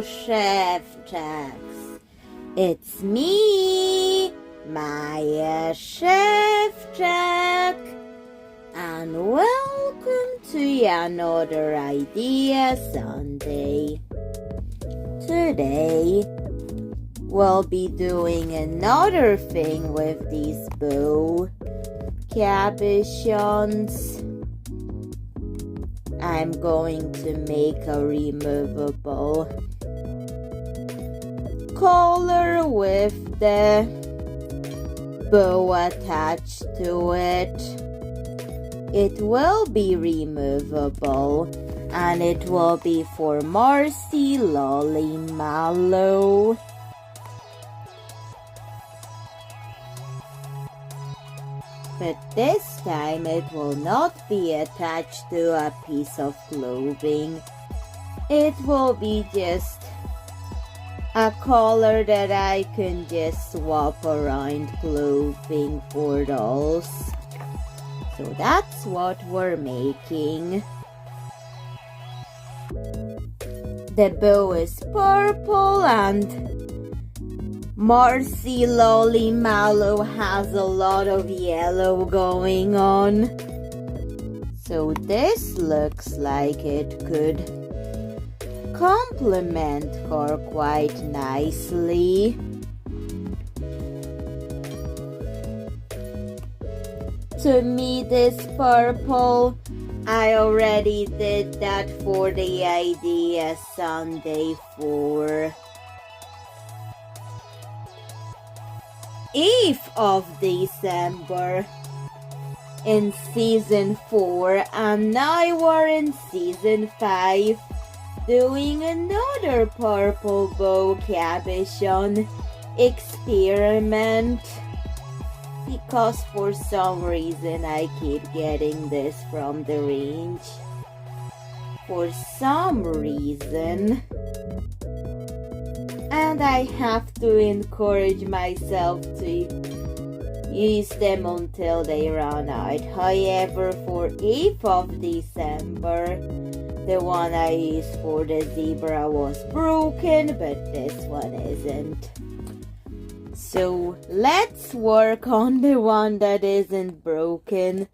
Szewczaks. It's me, Maja Szewczak, and welcome to another Idea Sunday. Today, we'll be doing another thing with these bow cabochons. I'm going to make a removable collar with the bow attached to it. It will be removable and it will be for Marcy, Lolly, Mallow. But this time it will not be attached to a piece of clothing. It will be just a collar that I can just swap around clothing for dolls. So that's what we're making. The bow is purple and Marcy, Lolly, Mallow has a lot of yellow going on. So this looks like it could complement her quite nicely. To me, this purple, I already did that for the Idea Sunday 4. Eve of December in season 4, and now we're in season 5 doing another purple bow cabochon experiment, because for some reason I keep getting this from the range. For some reason. And I have to encourage myself to use them until they run out. However, for 8th of December, the one I used for the zebra was broken, but this one isn't. So let's work on the one that isn't broken,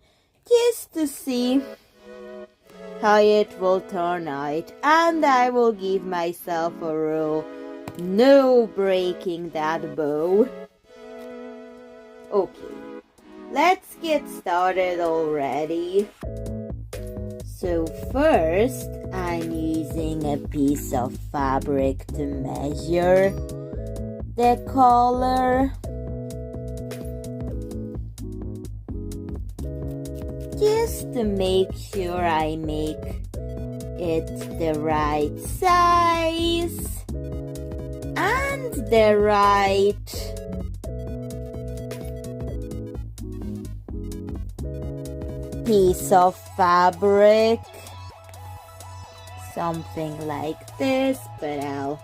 just to see how it will turn out. And I will give myself a rule. No breaking that bow. Okay, let's get started already. So first, I'm using a piece of fabric to measure the collar. Just to make sure I make it the right size and the right piece of fabric, something like this, but I'll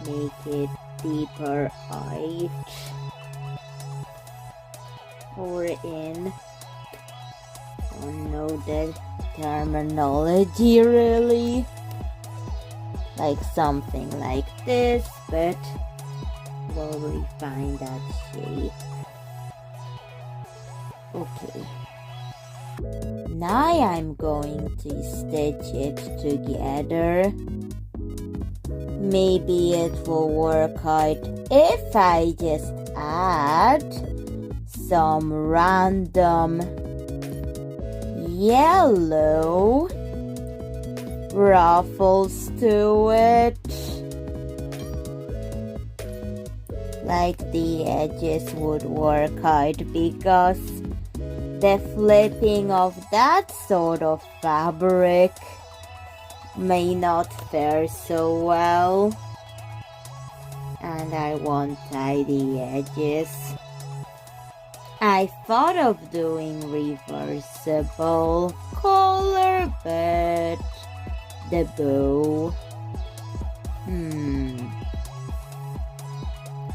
make it deeper out or in. I don't know the terminology really. Like something like this, but we'll refine that shape. Okay. Now I'm going to stitch it together. Maybe it will work out if I just add some random yellow ruffles to it, like the edges would work out, because the flipping of that sort of fabric may not fare so well, and I want tidy edges. I thought of doing reversible collar, but the bow.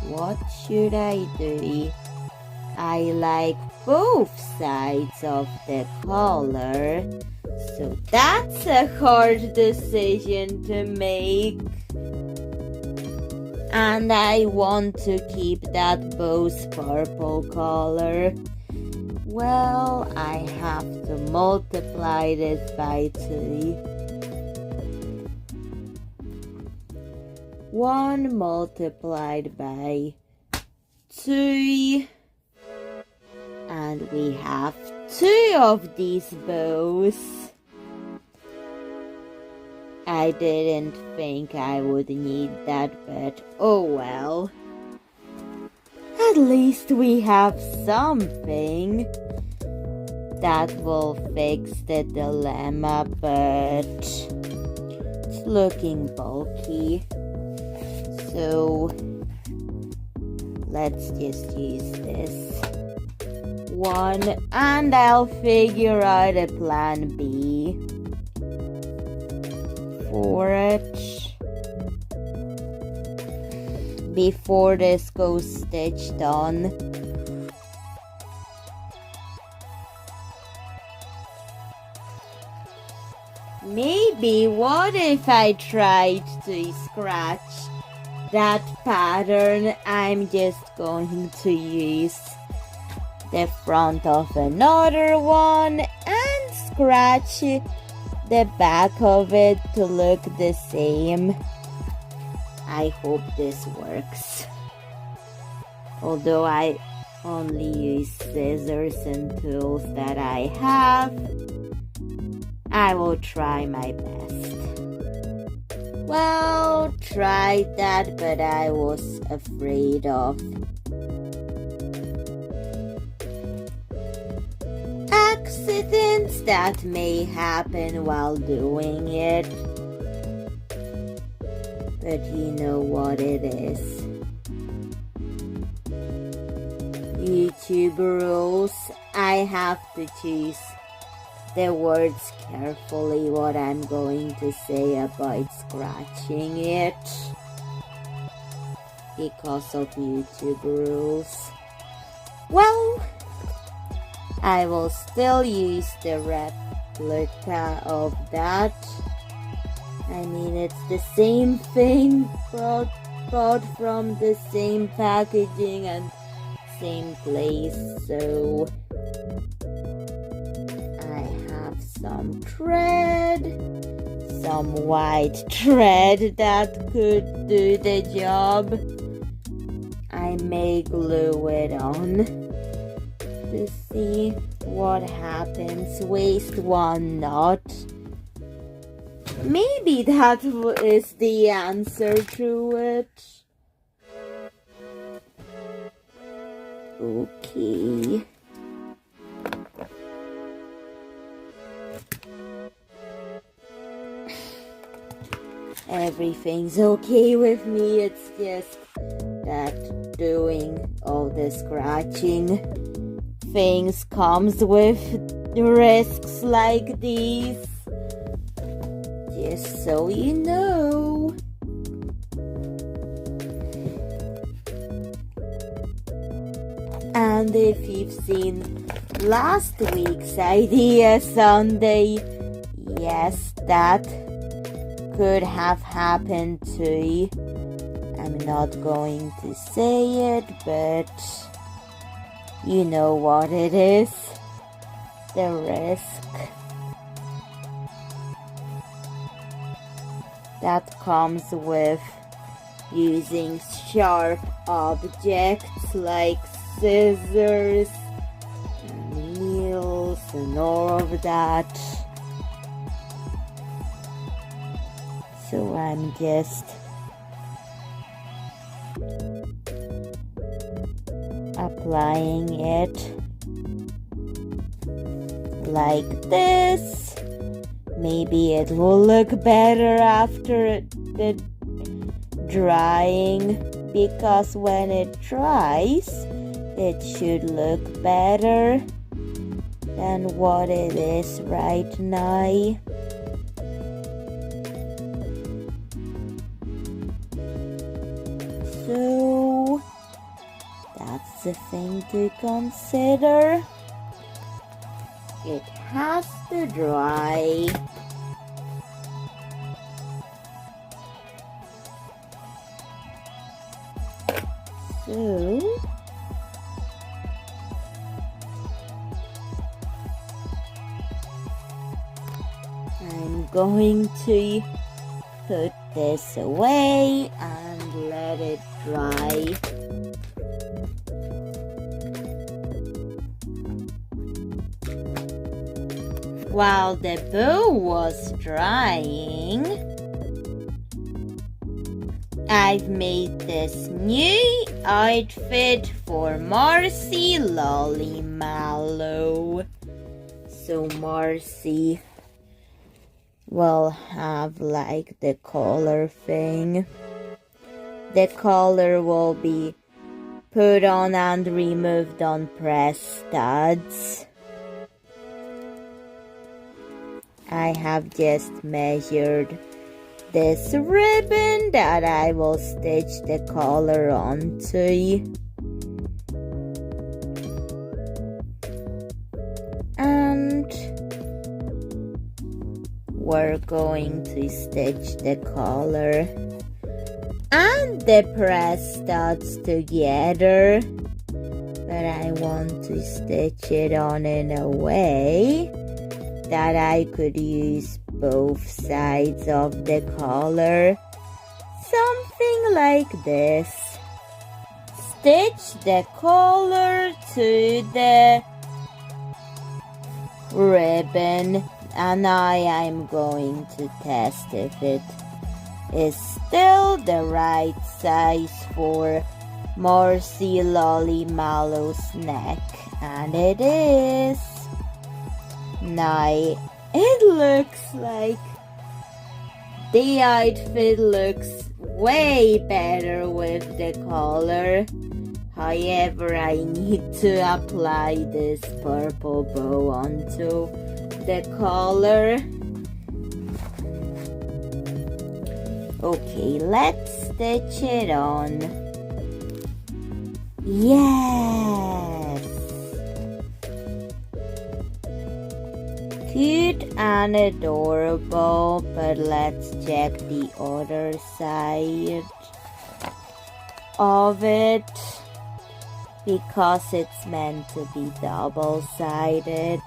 What should I do? I like both sides of the collar, So that's a hard decision to make. And I want to keep that bow's purple color. Well, I have to multiply this by 2. 1 multiplied by 2. And we have 2 of these bows. I didn't think I would need that, but oh well. At least we have something that will fix the dilemma, but it's looking bulky. So let's just use this one and I'll figure out a plan B for it before this goes stitched on. Maybe what if I tried to scratch that pattern? I'm just going to use the front of another one and scratch the back of it to look the same. I hope this works. Although I only use scissors and tools that I have, I will try my best. Well, tried that, but I was afraid of accidents that may happen while doing it. But you know what it is. YouTube rules. I have to choose the words carefully what I'm going to say about scratching it because of YouTube rules. Well, I will still use the replica of that. I mean, it's the same thing, bought from the same packaging and same place, so I have some thread, some white thread that could do the job. I may glue it on to see what happens. Waste 1 knot. Maybe that is the answer to it. Okay. Everything's okay with me. It's just that doing all the scratching things comes with risks like these. Just so you know. And if you've seen last week's Idea Sunday, yes, that could have happened too. I'm not going to say it, but you know what it is. The risk that comes with using sharp objects like scissors and needles and all of that. So I'm just applying it like this. Maybe it will look better after the drying, because when it dries, it should look better than what it is right now. So that's the thing to consider. It has to dry. So I'm going to put this away and let it dry. While the bow was drying, I've made this new outfit for Marcy Lolly Mallow. So Marcy will have like the collar thing. The collar will be put on and removed on press studs. I have just measured this ribbon that I will stitch the collar onto. And we're going to stitch the collar and the press studs together. But I want to stitch it on in a way that I could use both sides of the collar. Something like this. Stitch the collar to the ribbon, and now I'm going to test if it is still the right size for Marcy Lolly Mallow's neck, and it is. Now it looks like the outfit looks way better with the collar. However, I need to apply this purple bow onto the collar. Okay, let's stitch it on. Yes! Cute and adorable, but let's check the other side of it because it's meant to be double-sided.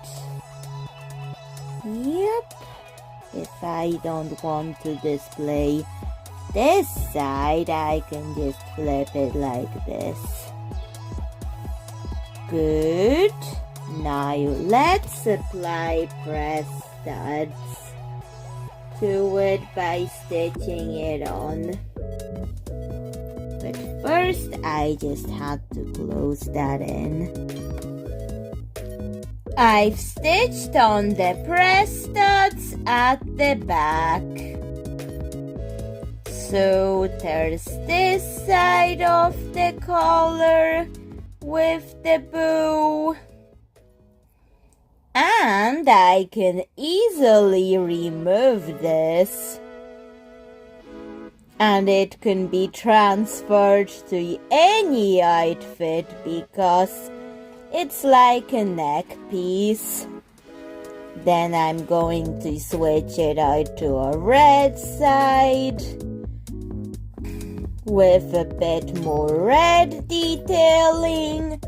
Yep. If I don't want to display this side, I can just flip it like this. Good. Now let's apply press studs to it by stitching it on. But first I just had to close that in. I've stitched on the press studs at the back. So there's this side of the collar with the bow. And I can easily remove this. And it can be transferred to any outfit because it's like a neck piece. Then I'm going to switch it out to a red side with a bit more red detailing.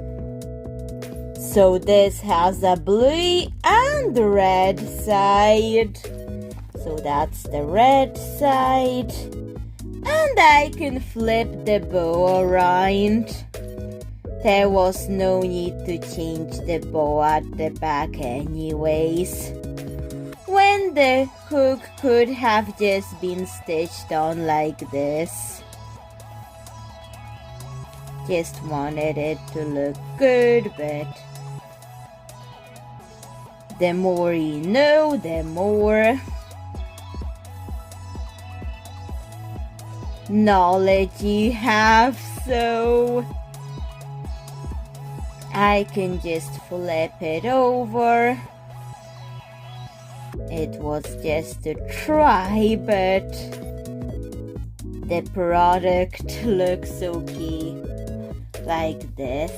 So this has a blue and red side. So that's the red side. And I can flip the bow around. There was no need to change the bow at the back anyways, when the hook could have just been stitched on like this. Just wanted it to look good, but the more you know, the more knowledge you have, so I can just flip it over. It was just a try, but the product looks okay like this.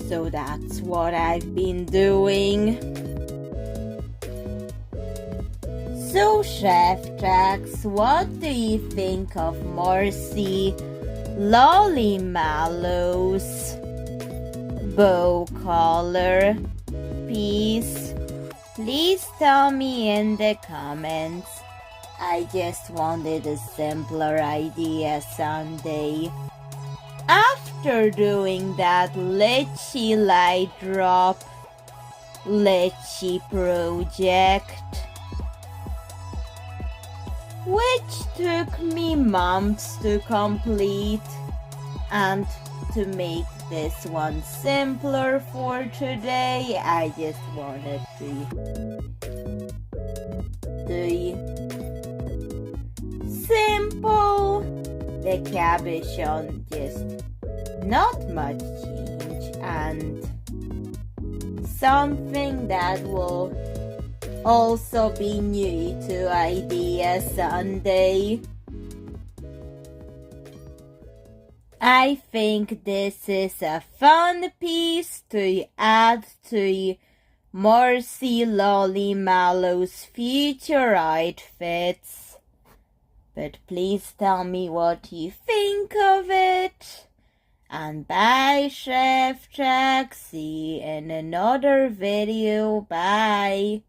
So that's what I've been doing. So, Szewczak, what do you think of Marcy Lolly Mallow's bow collar piece? Please tell me in the comments. I just wanted a simpler idea someday. After doing that Litchi light drop Litchi project, which took me months to complete, and to make this one simpler for today, I just wanted to simple the cabochon, just not much change, and something that will also be new to Idea Sunday. I think this is a fun piece to add to Marcy Lolly Mallow's future outfits. But please tell me what you think of it. And bye, Szewczak. See you in another video. Bye.